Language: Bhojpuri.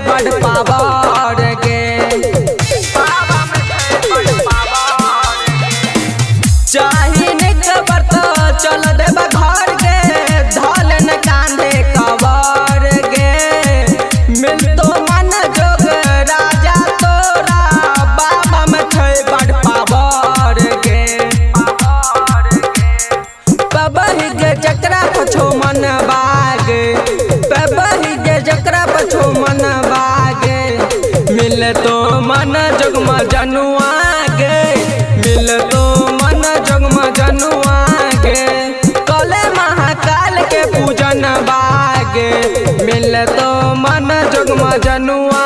बड़ पावर गे। चाही निक बरत चल देब घर गे, धलन कांधे कवर गे। मिलतो मन जोग राजा तोरा, बाबा में छै बड़ पावर गे। पबही गे जकरा पछो मन बागे, पबही गे जकरा पछो मन बागे। मिलतो मन जोग जनुआ गे, मिलतो मन जोग जनुआ गे। कले महाकाल के पूजन बागे, मिलतो मन जोग जनुआ